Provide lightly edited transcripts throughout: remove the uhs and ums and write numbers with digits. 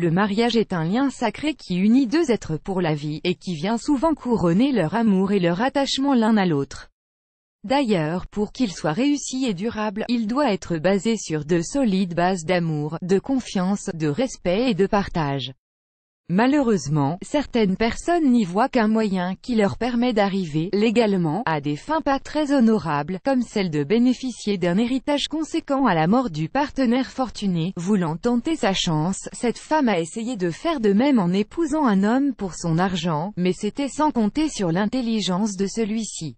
Le mariage est un lien sacré qui unit deux êtres pour la vie, et qui vient souvent couronner leur amour et leur attachement l'un à l'autre. D'ailleurs, pour qu'il soit réussi et durable, il doit être basé sur de solides bases d'amour, de confiance, de respect et de partage. Malheureusement, certaines personnes n'y voient qu'un moyen qui leur permet d'arriver, légalement, à des fins pas très honorables, comme celle de bénéficier d'un héritage conséquent à la mort du partenaire fortuné. Voulant tenter sa chance, cette femme a essayé de faire de même en épousant un homme pour son argent, mais c'était sans compter sur l'intelligence de celui-ci.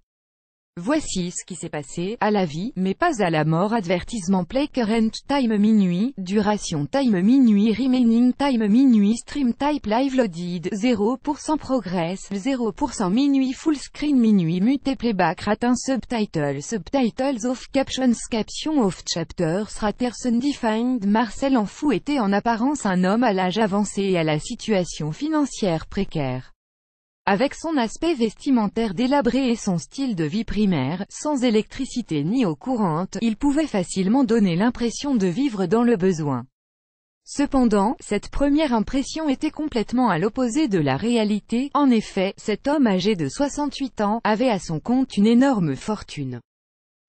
Voici ce qui s'est passé, à la vie, mais pas à la mort. Avertissement: play current time minuit, duration time minuit, remaining time minuit, stream type live loaded, 0% progress, 0% minuit, full screen minuit, mute playback rate, subtitles off, captions off, chapters raters undefined. Marcel en fou était en apparence un homme à l'âge avancé et à la situation financière précaire. Avec son aspect vestimentaire délabré et son style de vie primaire, sans électricité ni eau courante, il pouvait facilement donner l'impression de vivre dans le besoin. Cependant, cette première impression était complètement à l'opposé de la réalité. En effet, cet homme âgé de 68 ans, avait à son compte une énorme fortune.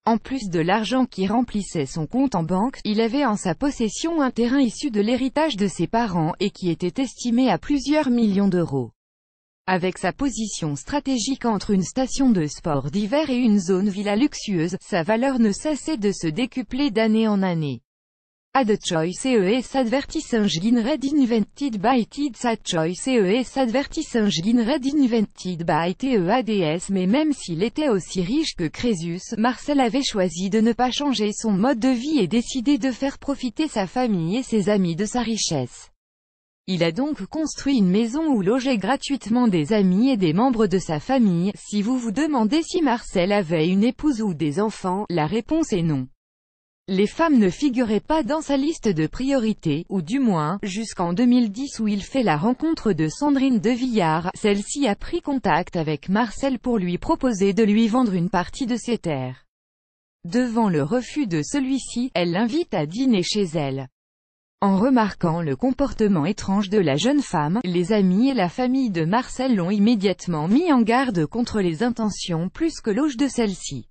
En plus de l'argent qui remplissait son compte en banque, il avait en sa possession un terrain issu de l'héritage de ses parents, et qui était estimé à plusieurs millions d'euros. Avec sa position stratégique entre une station de sport d'hiver et une zone villa luxueuse, sa valeur ne cessait de se décupler d'année en année. Ad choice ES advertising red invented by TEDS. Ad choice ES advertising red invented by TEADS. Mais même s'il était aussi riche que Crésus, Marcel avait choisi de ne pas changer son mode de vie et décidé de faire profiter sa famille et ses amis de sa richesse. Il a donc construit une maison où logeaient gratuitement des amis et des membres de sa famille. Si vous vous demandez si Marcel avait une épouse ou des enfants, la réponse est non. Les femmes ne figuraient pas dans sa liste de priorités, ou du moins, jusqu'en 2010 où il fait la rencontre de Sandrine de Villard. Celle-ci a pris contact avec Marcel pour lui proposer de lui vendre une partie de ses terres. Devant le refus de celui-ci, elle l'invite à dîner chez elle. En remarquant le comportement étrange de la jeune femme, les amis et la famille de Marcel l'ont immédiatement mis en garde contre les intentions plus que louches de celle-ci.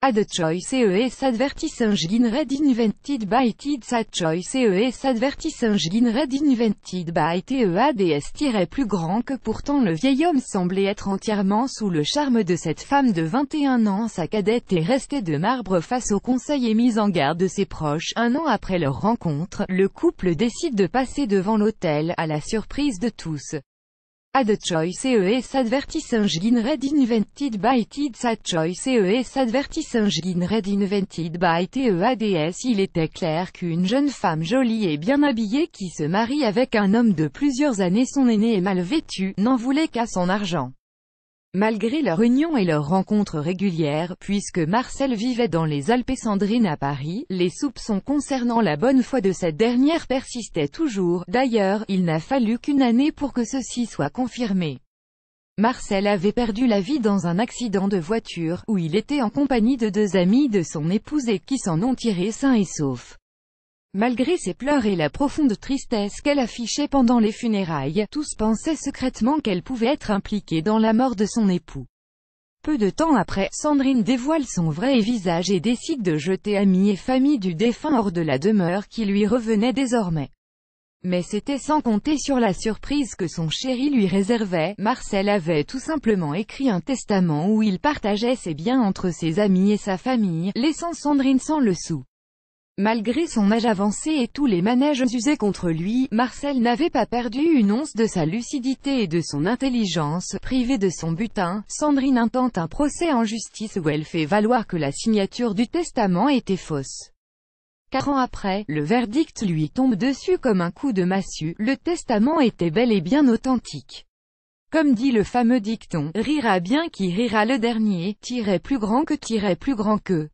Ad choice ES advertising red invented by TEDS. Ad choice ES advertising red invented by TEADS. Plus grand que pourtant le vieil homme semblait être entièrement sous le charme de cette femme de 21 ans. Sa cadette est restée de marbre face aux conseils et mise en garde de ses proches. Un an après leur rencontre, le couple décide de passer devant l'autel, à la surprise de tous. Ad choice ES advertising red invented by TEDS. Ad choice ES advertising red invented by TEADS. Il était clair qu'une jeune femme jolie et bien habillée qui se marie avec un homme de plusieurs années, son aîné et mal vêtu, n'en voulait qu'à son argent. Malgré leur union et leurs rencontres régulières, puisque Marcel vivait dans les Alpes et Sandrine à Paris, les soupçons concernant la bonne foi de cette dernière persistaient toujours. D'ailleurs, il n'a fallu qu'une année pour que ceci soit confirmé. Marcel avait perdu la vie dans un accident de voiture, où il était en compagnie de deux amis de son épouse et qui s'en ont tiré sains et saufs. Malgré ses pleurs et la profonde tristesse qu'elle affichait pendant les funérailles, tous pensaient secrètement qu'elle pouvait être impliquée dans la mort de son époux. Peu de temps après, Sandrine dévoile son vrai visage et décide de jeter amis et famille du défunt hors de la demeure qui lui revenait désormais. Mais c'était sans compter sur la surprise que son chéri lui réservait. Marcel avait tout simplement écrit un testament où il partageait ses biens entre ses amis et sa famille, laissant Sandrine sans le sou. Malgré son âge avancé et tous les manèges usés contre lui, Marcel n'avait pas perdu une once de sa lucidité et de son intelligence. Privée de son butin, Sandrine intente un procès en justice où elle fait valoir que la signature du testament était fausse. 4 ans après, le verdict lui tombe dessus comme un coup de massue. Le testament était bel et bien authentique. Comme dit le fameux dicton, rira bien qui rira le dernier, plus grand que.